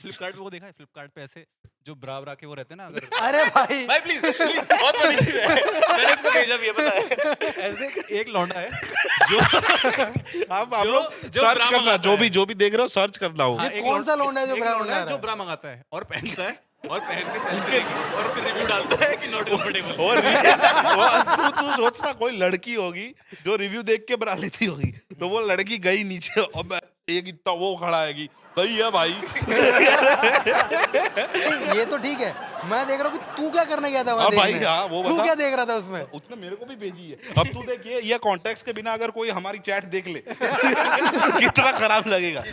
फ्लिपकार्ट पे वो देखा है, फ्लिपकार्ट पे ऐसे जो ब्रा के वो रहते हैं ना, अगर अरे भाई भाई प्लीज बहुत बड़ी चीज है, मैंने इसको भेजा भी है पता है। ऐसे एक लौंडा है जो आप जो- लोग जो सर्च ब्रा करना, मंगाता जो भी देख रहे हो सर्च करना हो। हाँ, ये एक कौन सा लौंडा है जो एक ब्रा लौंडा मंगा है रहा जो है? ब्रा मंगाता है और पहनता है और पहन के उसके और फिर रिव्यू डालता है कि नॉट कंफर्टेबल। और तू सोचना कोई लड़की होगी जो रिव्यू देख के बना लेती होगी, तो वो लड़की गई नीचे और मैं एक इतना वो खड़ा है कि सही है भाई। नहीं, ये तो ठीक है, मैं देख रहा हूँ कि तू क्या करने गया था वहाँ हाँ भाई, देखने? हाँ, वो तू बता। क्या देख रहा था उसमें? उसने मेरे को भी भेजी है। अब तू देखिए ये कॉन्टेक्स्ट के बिना अगर कोई हमारी चैट देख ले कितना खराब लगेगा।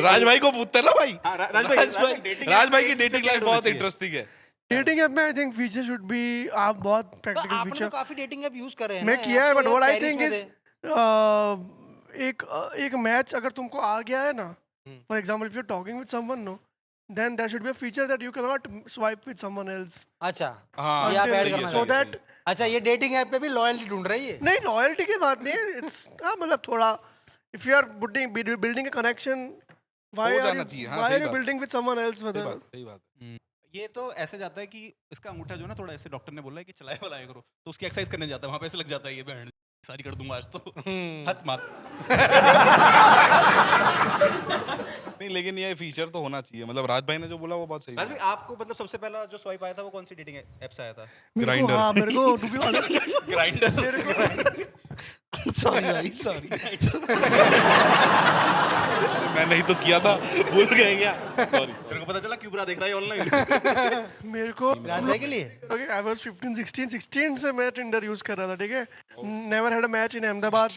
राज भाई को पूछते ना भाई। राज भाई की डेटिंग लाइफ बहुत इंटरेस्टिंग है। डेटिंग ऐप में I think feature should be आप बहुत तो प्रैक्टिकल आपने तो फीचर काफी डेटिंग ऐप यूज करे हैं मैं ना, किया है आप बट तो व्हाट आई पेरिस थिंक में इज थे। एक मैच अगर तुमको आ गया है ना, for example if you are talking with someone no then there should be a feature that you can not swipe with someone else. अच्छा हाँ, ये आप सही ऐड है, करना सो सही है, दैट अच्छा ये डेटिंग ऐप पे भी लॉयल्टी ढूंढ रही है? नहीं लॉयल्टी की बात नहीं है, इट्स मतलब थोड़ा if you are building a connection why हो आर जाना यू चाहिए, हाँ, व्हाई सही आर यू बात। बिल्डिंग विद समवन एल्स सही बात, सही बात। ये तो ऐसे जाता है कि इसका अंगूठा जो है ना थोड़ा ऐसे डॉक्टर ने बोला है कि चलाए वाला करो, तो उसकी एक्सरसाइज करने जाता है, वहां पे ऐसे लग जाता है ये बहन सारी कर दूंगा आज तो। हंस मार। नहीं लेकिन ये फीचर तो होना चाहिए। मतलब राज भाई ने जो बोला वो बहुत सही राज बोला। भाई आपको मतलब सबसे पहला जो स्वाइप आया था वो कौन सी डेटिंग ऐप से आया था? मेरे को हाँ मेरे को to be honest, ग्राइंडर। मेरे को सॉरी भाई सॉरी। मैं नहीं तो किया था, भूल गए क्या? सॉरी। तेरे को पता चला क्यों बुरा देख रहा है ऑनलाइन? मेरे को राज भाई के लिए? ओके आई वाज 16 से मैं टिंडर यूज कर रहा था, ठीक है। Never had a match in Ahmedabad,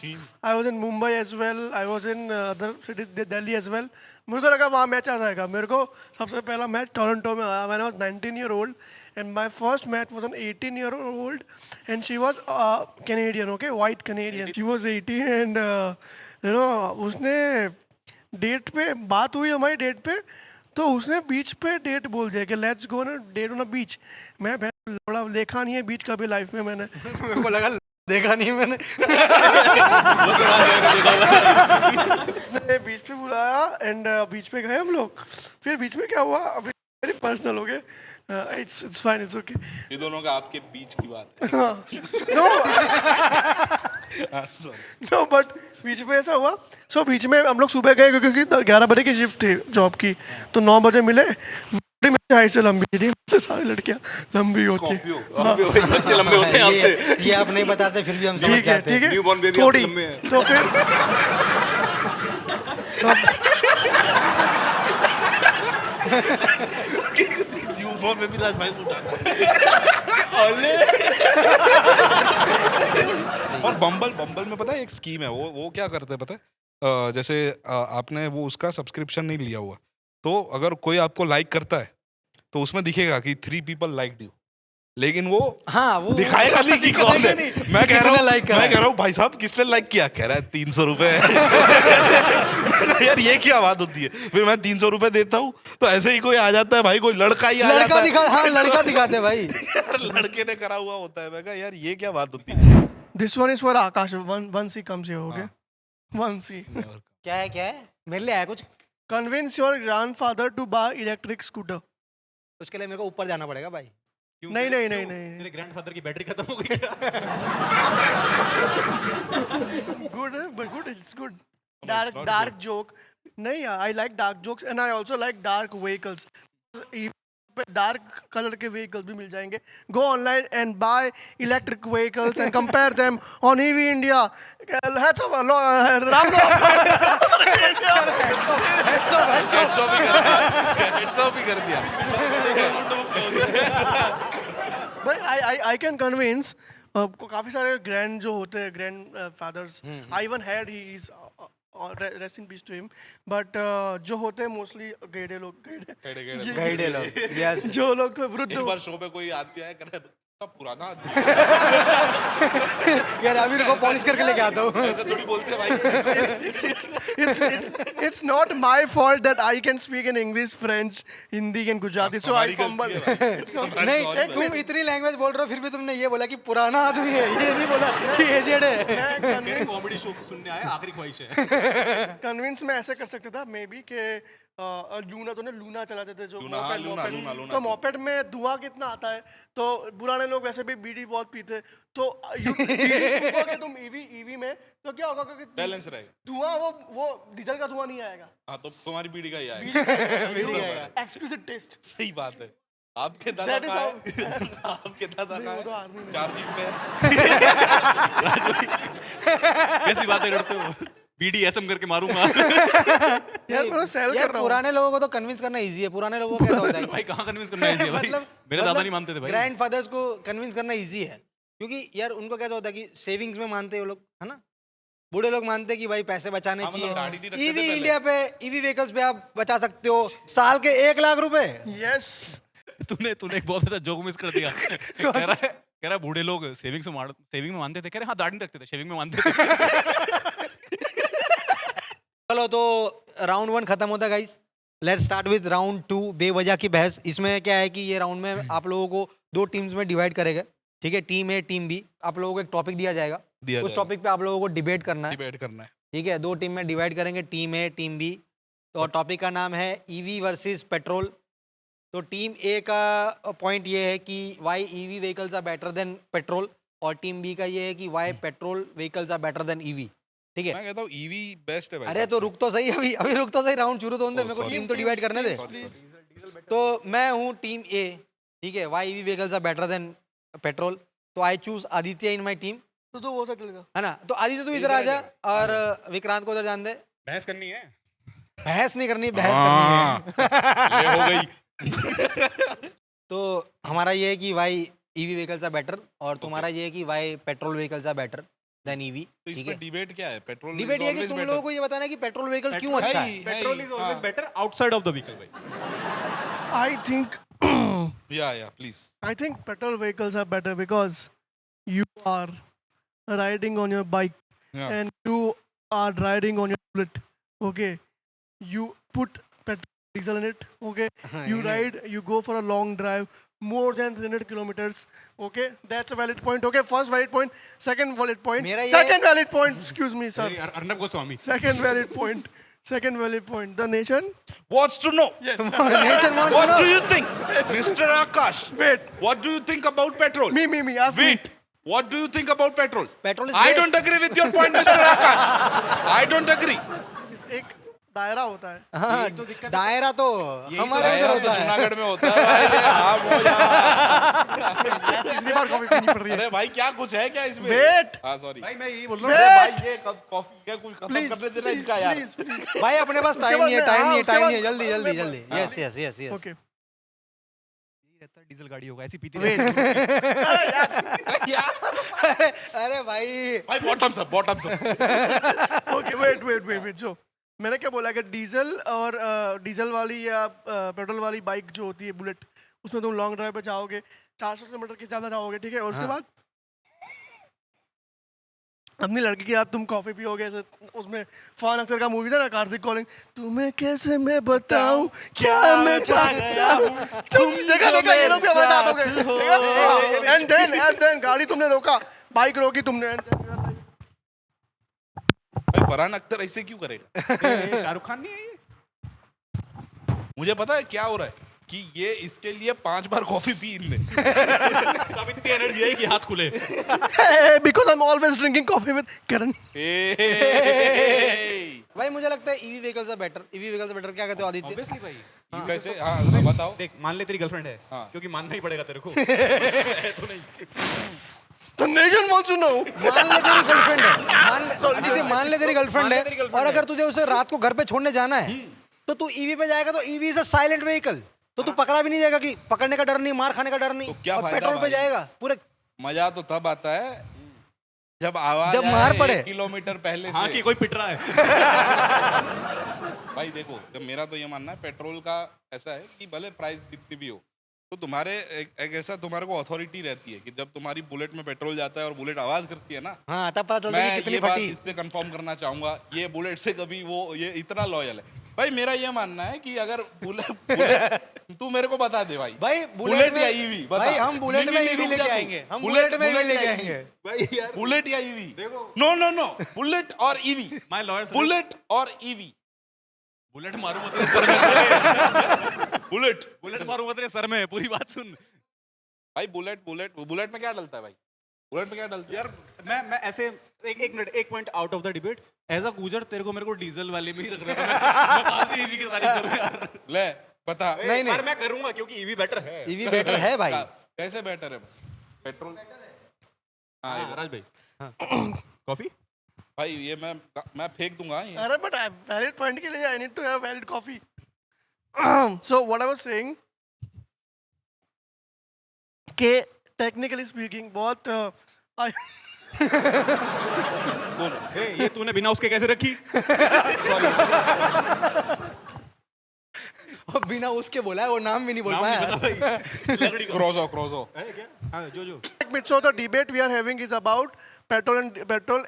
I was in Mumbai as well, I was in other cities Delhi as well. मुझे लगा वहाँ मैच आ जाएगा। मेरे को सबसे पहला मैच टोरंटो में आया when I was 19 year old and my first match was on 18 year old and she was Canadian, okay, white Canadian. She was 18 and you know उसने डेट पे बात हुई हमारी डेट पे, तो उसने बीच पे डेट बोल दिया कि लेट्स गो ना डेट ऑन अ बीच। मैं बड़ा देखा नहीं है बीच का भी लाइफ में मैंने। मेरे को लगा देखा नहीं मैंने। मैंने बीच पे बुलाया एंड बीच पे गए हम लोग, फिर बीच में क्या हुआ अभी वेरी पर्सनल हो गए। It's fine, it's okay. ये दोनों का आपके बीच की बात है। No Sorry. नो बट बीच में ऐसा हुआ। सो बीच में हम लोग सुबह गए क्योंकि 11 बजे की शिफ्ट थी जॉब की, तो 9 बजे मिले। मेरी हाइट से लंबी थी, मुझसे सारी लड़कियां लंबी होती हैं। बच्चे लंबे होते हैं आपसे। ये आप नहीं बताते फिर भी हम समझ ठीक है जाते हैं। ठीक है, Newborn baby थोड़ी आपसे लंबे हैं। तो फिर न्यूबॉर्न में भी राज भाई को उठाता और बम्बल में पता है एक स्कीम है, वो क्या करते हैं पता है? जैसे आपने वो उसका सब्सक्रिप्शन नहीं लिया हुआ, तो अगर कोई आपको लाइक करता है तो उसमें दिखेगा कि 3 people liked you, लेकिन वो हाँ वो दिखाएगा नहीं कि कौन है। मैं कह रहा हूँ like करा है? मैं कह रहा हूँ भाई साहब किसने लाइक किया? कह रहा है 300 रुपए। यार ये क्या बात होती है? फिर मैं 300 रुपए देता हूँ तो ऐसे ही कोई आ जाता है भाई, कोई लड़का ही आ लड़का जाता है। दिखा, हाँ लड़का दिखाते हैं भाई। यार लड़के ने करा हुआ होता है। मैं कहा यार ये क्या बात होती है? This one is for Akash, once he comes here, okay? Once he क्या है मेरे लिए है कुछ? convince your grandfather to buy electric scooter. उसके लिए मेरे को ऊपर जाना पड़ेगा भाई। नहीं नहीं नहीं नहीं, मेरे ग्रैंडफादर की बैटरी खत्म हो गई क्या? good but good, it's good. No, it's not Dark joke. नहीं यार, I like dark jokes and I also like dark vehicles. Dark colour के व्हीकल्स भी मिल जाएंगे। Go online and buy electric vehicles and compare them on EV India. Heads up ही कर दिया। भाई आई कैन कन्विंस काफी सारे ग्रैंड जो होते हैं, grandfathers, I even had he is rest in peace to him, but जो होते हैं मोस्टली गैडे लोग, गाइडे लोग, यस। जो लोग तो वृद्ध एक बार शो पे कोई आदमी आया, कर सब पुराना आदमी यार अभी रुको पॉलिश करके लेके आता हूँ। ऐसे थोड़ी बोलते हैं भाई। it's not my fault that I can speak in English, French, Hindi and Gujarati, so I हमारी fumble. गलती है भाई। I'm नहीं sorry भाई। तुम इतनी लैंग्वेज बोल रहे हो फिर भी तुमने ये बोला कि पुराना आदमी है, ये नहीं बोला कि एजेड है। मेरे कॉमेडी शो सुनने आए, आखिरी ख्वाहिश है। कन्विंस में ऐसे कर सकते था मे बी के लूना, तो लूना चलाते थे जो लूना, हाँ, लूना, तो मोपेड में धुआं कितना आता है, तो पुराने लोग वैसे भी बीड़ी बहुत पीते, तो बीड़ी तुम ईवी में तो क्या होगा कि बैलेंस रहेगा। धुआं वो डीजल का धुआं नहीं आएगा, हाँ तो तुम्हारी बीड़ी का ही आएगा। Exclusive taste. सही बात है। आपके दादा That is का है? आपके दादा का वो तो है? आर्मी में। चार्जिंग पे है। कैसी बातें करते हो? बीडी एसएम करके मारूंगा। यार मैं सेल कर यार रहा हूँ। पुराने लोगों को तो कन्विंस करना इजी है। पुराने लोगों को कैसा होता है? भाई कहाँ कन्विंस करना है भाई? मेरे दादा नहीं मानते थे भाई। ग्रैंड फादर्स को कन्विंस करना इजी है, क्योंकि यार उनको कैसा होता है कि सेविंग्स में मानते हैं वो लोग, है ना? बूढ़े लोग मानते हैं कि भाई पैसे बचाने हाँ, मतलब गाड़ी नहीं चाहिए। रखते थे ईवी पहले। इंडिया पे ईवी व्हीकल्स पे आप बचा सकते हो साल के 1 लाख रुपए। यस तूने एक बहुत अच्छा जोक मिस कर दिया। कह रहा है बूढ़े लोग सेविंग में मानते थे। कह रहे हाँ दाढ़ी नहीं रखते थे, शेविंग में मानते थे। चलो तो राउंड 1 खत्म होता है guys. Let's start with round 2, बेवजह की बहस। इसमें क्या है कि ये राउंड में आप लोगों को 2 टीम्स में डिवाइड करेगा, ठीक है? Team A team B. आप लोगों को एक टॉपिक दिया जाएगा, उस टॉपिक पे आप लोगों को डिबेट करना है, डिबेट करना है। ठीक है? 2 टीम में डिवाइड करेंगे, टीम ए टीम बी। तो टॉपिक का नाम है ईवी वर्सेस पेट्रोल। तो टीम ए का पॉइंट ये है कि why EV vehicles are better than petrol, और टीम बी का ये है कि why petrol vehicles are better than EV, ठीक है? मैं कहता हूँ ईवी बेस्ट है भाई। अरे तो रुक तो सही, अभी रुक तो सही, राउंड शुरू तो होने दे, मेरे को टीम तो डिवाइड करने दे। तो मैं हूँ टीम ए, ठीक है? Why EV vehicles are better than petrol, तो I choose Aditya in my team, तो वो सब चलेगा। है ना? तो आदित्य तू इधर आ जा और विक्रांत को उधर जान दे। बहस करनी है। बहस नहीं करनी, बहस करनी है। ये हो गई। तो हमारा ये है कि why EV vehicles are better, और तुम्हारा ये है कि why petrol vehicles are better than EV, तो इस ठीक पर है? डिबेट क्या है? पेट्रोल डिबेट ये है कि तुम लोगों को ये बताना है कि पेट्रोल व्हीकल क्यों अच्छा है। Petrol is always better outside of the vehicle भाई। I think या please. I think petrol vehicles are better because you are riding on your bike Yeah. and you are riding on your bullet. Okay, you put petrol diesel in it. Okay, you ride, you go for a long drive more than 300 kilometers. Okay, that's a valid point. Okay, first valid point. Second valid point. मेरा ये- Second valid point. Excuse me, sir. Arnab Goswami Second valid point. Second valid point. The nation. Wants to know. Yes. Nation wants to What know. do you think, Mr. Akash? Wait. What do you think about petrol? Me. Ask Wait. What do you think about petrol? Petrol is I waste. don't agree with your point, Mr. Akash. I don't agree. me. एक दायरा होता है. हाँ, दायरा तो हमारे इधर दायरा तो होता है। जूनागढ़ में होता है भाई, हाँ, वो यार। तीसरी बार कॉफी पीनी पड़ रही है. अरे भाई क्या कुछ है क्या इसमें? Wait. हाँ सॉरी। भाई मैं यही बोल रहा हूँ अरे Wait. भाई ये कॉफी क्या कुछ खत्म Please, करने देना please, इनका यार। please, please. भाई अपने पास टाइम बाद नहीं है, में- टाइम हाँ, नहीं है, उसके टाइम बाद- नहीं है, जल्दी जल्दी उसके जल्दी। बाद- yes yes yes yes. Okay. रहता है डीजल गाड़ी होगा ऐसी पीती Wait. रहती है। अरे भाई भाई bottoms up, bottoms up. Okay, wait. So, मैंने क्या बोला कि डीजल और डीजल वाली या पेट्रोल वाली बाइक जो होती है बुलेट, उसमें तुम लॉन्ग ड्राइव पे जाओगे 400 किलोमीटर के ज़्यादा जाओगे, ठीक है. और उसके बाद अपनी लड़की के साथ तुम कॉफी पियोगे. ऐसे उसमें फरहान अख्तर का मूवी था ना, कार्तिक कॉलिंग. तुम्हें कैसे मैं बताऊं क्या मैं चाहता हूं. तुम देखा ये लोग भी हमारे साथ हो गए. एंड देन गाड़ी तुमने रोका, बाइक रोकी तुमने. भाई फरहान अख्तर ऐसे क्यों करेगा? शाहरुख खान नहीं है ये? मुझे पता है क्या हो रहा है कि ये इसके लिए 5 बार कॉफी पी इनने। अब इतनी एनर्जी है कि हाथ खुले। Because I'm always drinking coffee with Karan. भाई मुझे लगता है EV vehicles are better. EV vehicles are better. क्या कहते हो आदित्य? ऑब्वियसली भाई। ये कैसे? हाँ बताओ। देख मान ले तेरी गर्लफ्रेंड है, हाँ। क्योंकि मानना ही पड़ेगा तेरे को। तो नहीं। The nation wants to know. मान ले तेरी गर्लफ्रेंड है, आदित्य मान ले तेरी गर्लफ्रेंड मान ले तेरी है, girlfriend और है। अगर तुझे उसे रात को घर पे छोड़ने जाना है तो तू ईवी पे जाएगा, तो EV is a silent vehicle, तो तू पकड़ा भी नहीं जाएगा, कि पकड़ने का डर नहीं, मार खाने का डर नहीं। तो क्या और फायदा पेट्रोल पे भाई? जाएगा पूरे। मजा तो तब आता है जब आवाज जब आए मार पड़े। 1 किलोमीटर पहले हाँ से। कि कोई पिट रहा है। भाई देखो, जब मेरा तो ये मानना है पेट्रोल का ऐसा है कि भले प्राइस जितनी भी हो, तो तुम्हारे एक ऐसा तुम्हारे को अथॉरिटी रहती है कि जब तुम्हारी बुलेट में पेट्रोल जाता है और बुलेट आवाज करती है ना, हाँ तब पता चलता है मैं कि कितनी ये बात फटी। इससे कंफर्म करना चाहूंगा, ये बुलेट से कभी वो ये इतना लॉयल है। भाई मेरा ये मानना है कि अगर बुलेट तू मेरे को बता दे भाई, भाई बुलेट या ईवी बता। भाई हम बुलेट में ईवी लेके आएंगे, हम बुलेट में ईवी लेके आएंगे। भाई यार बुलेट या ईवी? नो बुलेट और ईवी। माय लॉयर बुलेट और ईवी। बुलेट मारू मत रे सर में। बुलेट बुलेट मारू मत रे सर में, पूरी बात सुन। भाई बुलेट में क्या डलता है भाई? बुलेट में क्या डलता है? यार मैं ऐसे एक मिनट, एक point out of the debate. As a Gujjar तेरे को मेरे को डीजल वाले में ही रख रहा था। मैं कहां से ईवी की तारीफ करूं यार? ले बता। नहीं पर मैं करूंगा क्योंकि ईवी बेटर है। ईवी बेटर है भाई। कैसे बेटर है? पेट्रोल हाँ हाँ, राज भाई कॉफी भाई ये मैं फेंक दूंगा ये। अरे but valid point के लिए I need to have valid coffee. So what I was saying कि technically speaking बहुत ये तूने बिना उसके कैसे रखी? और बिना उसके बोला है, वो नाम भी नहीं बोल पाया। क्रोजो हाँ जो So the debate we are having is about petrol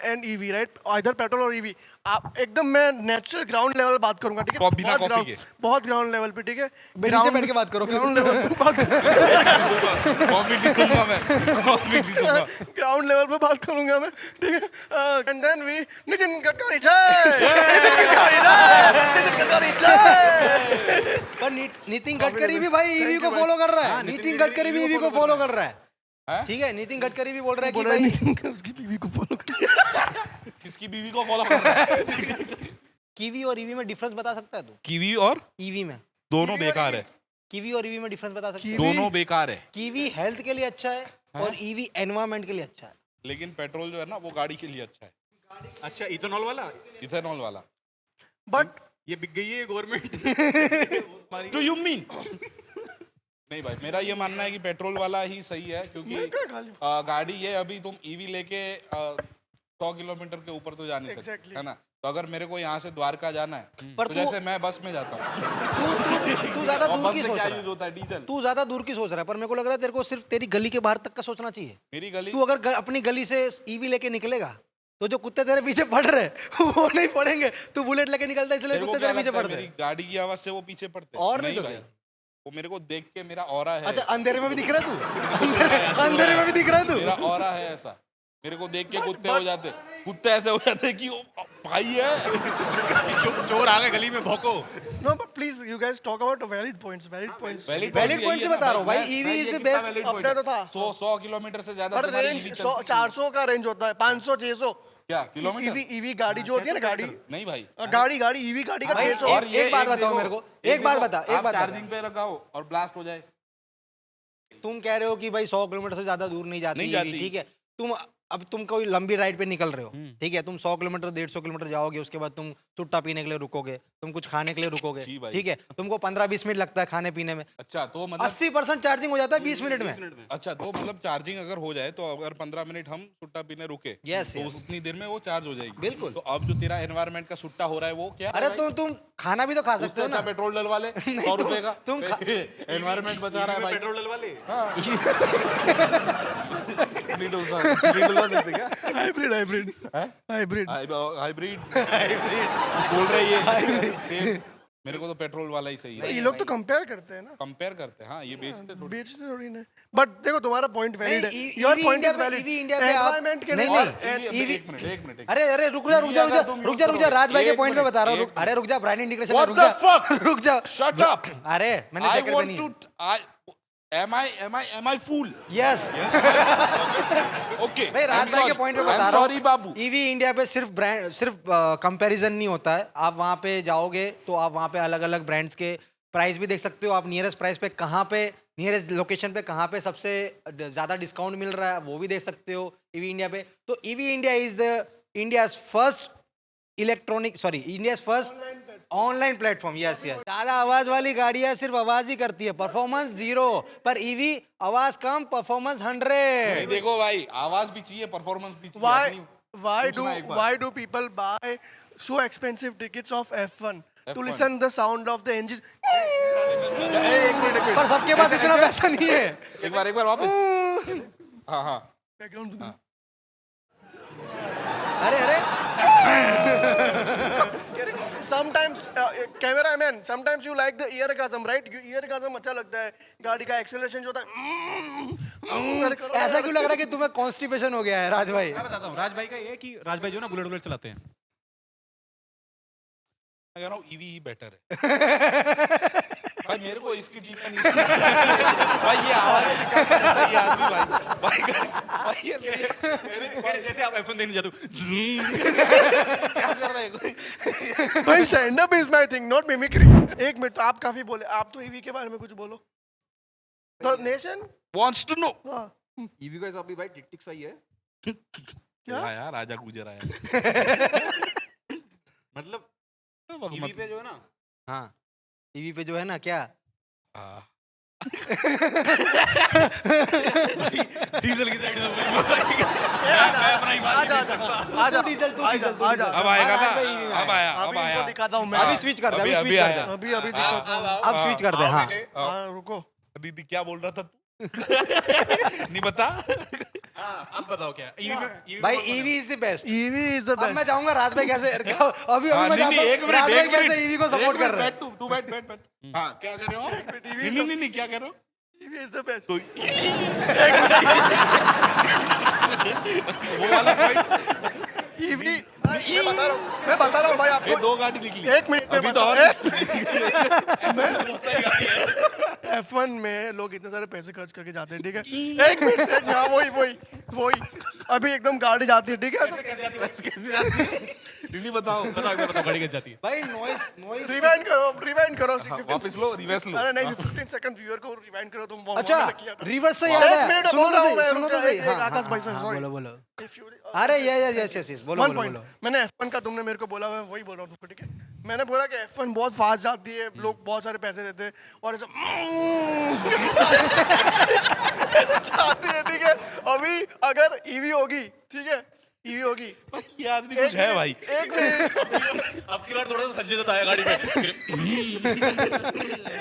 and EV, right? Either petrol or EV. आप एकदम मैं नेचुरल ग्राउंड लेवल बात करूंगा, ठीक है? बिना कॉफी के। बहुत ग्राउंड लेवल पे, ठीक है? नीचे बैठ के बात करो। ग्राउंड लेवल पे बात कॉफी नहीं दूंगा मैं, कॉफी नहीं दूंगा। ग्राउंड लेवल पे बात करूंगा मैं, ठीक है? And then we Nitin Gadkari जय, नितिन गडकरी जय। पर नितिन गडकरी भी भाई ईवी को फॉलो कर रहा है। नितिन गडकरी भी ईवी को फॉलो कर रहा है। ठीक है, नितिन गडकरी भी बोल रहा है कि भाई नितिन उसकी बीवी को फॉलो कर। किसकी बीवी को फॉलो कर रहा है? कीवी और ईवी में डिफरेंस बता सकता है तू? कीवी और ईवी में दोनों बेकार है। कीवी और ईवी में डिफरेंस बता सकता है? दोनों बेकार है। कीवी हेल्थ के लिए अच्छा है और ईवी एनवायरनमेंट के लिए अच्छा है। लेकिन पेट्रोल जो है ना वो गाड़ी के लिए अच्छा है। अच्छा इथेनॉल वाला इथेनॉल वाला। बट ये बिक गई है गवर्नमेंट। Do you mean? नहीं भाई मेरा ये मानना है कि पेट्रोल वाला ही सही है, क्योंकि गाड़ी ये अभी तुम ईवी लेके 100 किलोमीटर के ऊपर तो जा नहीं सकते, Exactly. है ना? तो अगर मेरे को यहाँ से द्वारका जाना है पर तो तू- जैसे मैं बस में जाता हूँ, तू ज्यादा और दूर बस की में सोच क्या रहा यूज है। होता है? डीजल। तू ज्यादा दूर की सोच रहा है, पर मेरे को लग रहा है तेरे को सिर्फ तेरी गली के बाहर तक का सोचना चाहिए। मेरी गली तू अगर अपनी गली से ईवी लेके निकलेगा तो जो कुत्ते तेरे पीछे पड़ रहे हैं वो नहीं पड़ेंगे। तू बुलेट लेके निकलता है इसलिए तेरे को कुत्ते क्या तेरे पीछे लगता है पड़ते मेरी हैं। गाड़ी की आवाज से वो पीछे पड़ते हैं? और नहीं तो भाई। क्या? वो मेरे को देख के मेरा ऑरा है, अच्छा अंधेरे में भी दिख रहा है तू? अंधेरे में भी दिख रहा है मेरा तू? ऑरा है ऐसा, मेरे को देख के कुत्ते हो जाते, कुत्ते ऐसे हो जाते कि वो भाई है। चोर आ गए गली में भौंको। No, but please, you guys talk about valid points. Valid points. Valid point से बता रहा हूँ भाई, EV is the best. अपना तो था। 100 किलोमीटर से ज्यादा पर तुम्हारी रेंज EV चलती है। 400 का रेंज होता है, 500 600। क्या किलोमीटर? ईवी गाड़ी जो होती है ना, गाड़ी नहीं भाई, गाड़ी ईवी गाड़ी का भाई, 600। और ये एक बात बताओ देखो, मेरे को, एक बात देखो, बता, एक आप बात बता। चार्जिंग पे लगाओ और ब्लास्ट हो जाए। तुम कह रहे हो कि भाई 100 किलोमीटर से ज्यादा दूर नहीं जाती नहीं EV, जाती। ठीक है। अब तुम कोई लंबी राइड पे निकल रहे हो, ठीक है, तुम 100 किलोमीटर 150 किलोमीटर जाओगे, उसके बाद तुम सुट्टा पीने के लिए रुकोगे, तुम कुछ खाने के लिए रुकोगे, जी भाई। ठीक है, तुमको 15-20 मिनट लगता है खाने पीने में, अच्छा तो मतलब 80% चार्जिंग हो जाता है 20 मिनट में। अच्छा तो मतलब चार्जिंग अगर हो जाए तो अगर 15 मिनट हम सुट्टा पीने रुके Yes, तो yes. उतनी देर में वो चार्ज हो जाएगी। बिल्कुल। तो अब जो तेरा एनवायरनमेंट का सुट्टा हो रहा है वो क्या अरे है भाई? तुम खाना भी तो खा सकते उससे हो अच्छा ना। पेट्रोल डलवा ले, नहीं, 100 रुपए का तुम एनवायरनमेंट बचा रहा है भाई। पेट्रोल डलवा ले। नहीं डलवा सकते क्या? हाइब्रिड हाइब्रिड बोल रही है। मेरे को तो पेट्रोल वाला ही सही है। ये लोग तो कंपेयर करते हैं ना, कंपेयर करते हैं, हाँ ये बेचते थोड़ी। बेचते थोड़ी ना। बट देखो तुम्हारा पॉइंट वैलिड है, नहीं, your EV point India is पे- वैलिड। EV इंडिया पे आप- एनवायरनमेंट के नहीं, लिए नहीं, EV एक मिनट अरे रुक जा रुक जा राज भाई के पॉइंट पे बता रहा हूँ। अरे रुक जा, ब्रांड इंडिकेशन What रुक the जा, fuck? रुक जा। Shut up! अरे मैंने I चेक करके want नहीं। to am I fool? Yes Okay. भाई, राज भाई के पॉइंट पे बता रहा सॉरी बाबू। ईवी इंडिया पे सिर्फ कंपैरिजन नहीं होता है। आप वहाँ पे जाओगे तो आप वहाँ पे अलग अलग ब्रांड्स के प्राइस भी देख सकते हो। आप नियरेस्ट प्राइस पे कहाँ पे, नियरेस्ट लोकेशन पे कहाँ पे सबसे ज़्यादा डिस्काउंट मिल रहा है वो भी देख सकते हो ईवी इंडिया पे। तो EV India is India's first India's first online platform. Yes yes. ज्यादा आवाज वाली गाड़ियां सिर्फ आवाज ही करती है, परफॉर्मेंस 0, पर ईवी आवाज कम, परफॉर्मेंस 100। नहीं देखो भाई, आवाज भी चाहिए, परफॉर्मेंस भी चाहिए। अपनी- why do people buy so expensive tickets of F1 to F1. listen the sound of the engine? एक मिनट पर सबके पास इतना पैसा नहीं है। एक बार वापस। हाँ Background अरे अरे sometimes cameraman, sometimes you like the eargasm, right? Eargasm अच्छा लगता है, गाड़ी का acceleration जो होता है। ऐसा क्यों लग रहा है कि तुम्हें कॉन्स्टिपेशन हो गया है राज भाई? मैं बताता हूँ, राज भाई का ये है कि राज भाई जो ना बुलेट चलाते हैं। मैं कह रहा हूँ ईवी ही बेटर है। भाई मेरे को इसकी टीका नहीं। भाई ये आवाज क्या करता है ये आदमी भाई ये जैसे आप F1 देखने जाते हो, क्या कर रहा है कोई? भाई stand up is my thing, not mimicry. एक मिनट, आप काफी बोले, आप तो ईवी के बारे में कुछ बोलो। तो nation Wants to know। EV का अभी भाई टिक टिक सही है। क्या यार, राजा गुजर आया। मतलब ईवी पे जो है ना, हाँ ईवी पे जो है ना क्या, डीजल की साइड से मैं अपना ईमान नहीं दे सकता। आजा डीजल तो डीजल तो आजा। अब आएगा राज भाई ना, EV में अब आया, अब अभी आया। इनको दिखाता हूँ मैं। अभी स्विच कर दे, अभी अभी स्विच कर आया। दे, अभी दिखाता हूँ। अब स्विच कर दे। हाँ हाँ रुको। दीदी क्या बोल रहा था तू? नहीं बता। आप बताओ क्या ईवी पे, भाई EV is the best. EV is the अब मैं बेस्ट। चाहूंगा राज भाई कैसे अभी हाँ, मैं नहीं, चाहता हूँ एक मिनट, राज भाई एक मिनट। कैसे ईवी को सपोर्ट एक कर मिनट, रहे हैं। बैठ तू बैठ। हाँ क्या कर रहे हो? नहीं क्या कर रहे हो? EV is the best. तो वो वाला पॉइंट। ईवी मैं बता रहा हूँ भाई ये आपको। 2 गाड़ी निकली। एक मिनट में अभी तो और F1 में लोग इतने सारे पैसे खर्च करके जाते हैं, ठीक है? एक मिनट, हाँ वही अभी एकदम गाड़ी जाती है, ठीक है? कैसे जाती है? नहीं बताओ। बताओ गाड़ी कैसे जाती है। भाई नॉइस रिवाइंड करो हाँ, वापस लो, रिवर्स लो। अरे नहीं 15 सेकंड व्यूअर को रिवाइंड करो तुम। अच्छा किया था। रिवर्स से याद एक है, मिनट सुनो बोल तो रहा हूँ सही, मैं, सुनो तो रुको, सही। एक हाँ आकाश भाई, हाँ, sorry। बोलो If you- अरे यस बोलो One बोलो point. बोलो। मैंने F1 का तुमने मेरे को बोला, मैं वही बोल रहा हूँ तुमको, ठीक है? मैंने बोला कि F1 बहुत फास्ट जाती है, लोग बहुत सारे पैसे देते हैं और ऐसा ऐसे जाती है, ठीक है? अभी अगर ईवी होगी, ठीक है? ईवी होगी, ये आदमी कुछ है भाई। एक मिनट अब की बार थोड़ा सा संजय दत्त आया गाड़ी में।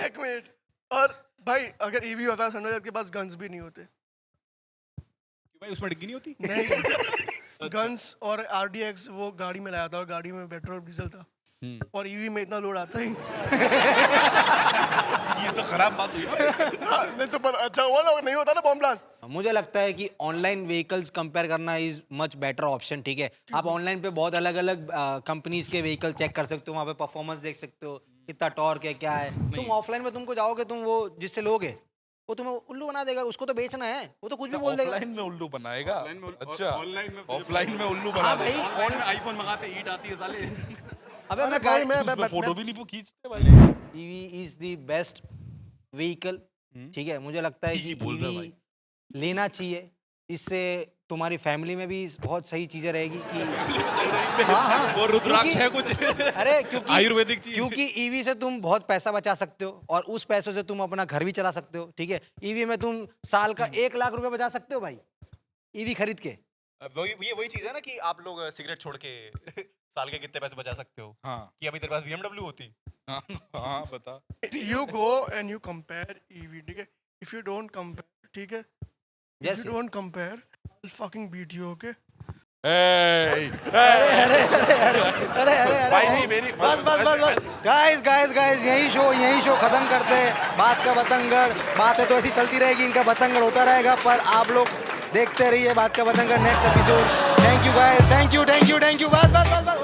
एक मिनट। और भाई अगर ईवी होता है, संजय दत्त के पास गन्स भी नहीं होते। भाई उसमें डिग्गी नहीं होती। नहीं गन्स और RDX वो गाड़ी में लाया था और गाड़ी में पेट्रोल डीजल था। और ईवी में इतना लोड आता ही ये तो खराब बात हुई ना। नहीं तो पर अच्छा हुआ ना, नहीं होता ना बॉम्ब ब्लास्ट। मुझे लगता है कि ऑनलाइन व्हीकल्स कंपेयर करना इज मच बेटर ऑप्शन, ठीक है। आप ऑनलाइन पे बहुत अलग अलग कंपनीज के व्हीकल चेक कर सकते हो, वहाँ पे परफॉर्मेंस देख सकते हो, कितना टॉर्क है, क्या है। तुम ऑफलाइन में तुमको जाओगे, तुम वो जिससे लोगे वो तुम्हें उल्लू बना देगा, उसको तो बेचना है, वो तो कुछ भी बोल देगा। ऑफलाइन में उल्लू बनाएगा। अच्छा, ऑनलाइन में ऑफलाइन में उल्लू बना हाँ भाई, देगा। आईफोन मंगाते ईट आती है साले। अबे मैं भाई मैं उसमें फोटो भी नहीं खींचते भाई। EV is the best vehicle, ठीक है। मुझे लगता है कि ईवी लेना चाहिए, इससे तुम्हारी फैमिली में भी बहुत सही चीजें रहेगी कि हाँ हाँ वो रुद्राक्ष है कुछ अरे क्योंकि आयुर्वेदिक चीज। क्योंकि ईवी से तुम बहुत पैसा बचा सकते हो और उस पैसों से तुम अपना घर भी चला सकते हो, ठीक है। ईवी में तुम साल का 1 लाख रुपए बचा सकते हो भाई, ईवी खरीद के। वही चीज है ना कि आप लोग सिगरेट छोड़ के साल के कितने पैसे बचा सकते हो, हाँ कि अभी तेरे पास BMW होती। हाँ हाँ बता। You go and you compare EV, ठीक है। इफ यू डोंट कंपेयर, ठीक है, Yes, if you don't compare I fucking beat you, okay. अरे बस बस बस बस गाइस गाइस गाइस यही शो खत्म करते हैं। बात का बतंगड़, बातें तो ऐसी चलती रहेगी, इनका बतंगड़ होता रहेगा, पर आप लोग देखते रहिए Baat Ka Batangad next episode. Thank you guys, thank you बस बस बस बस।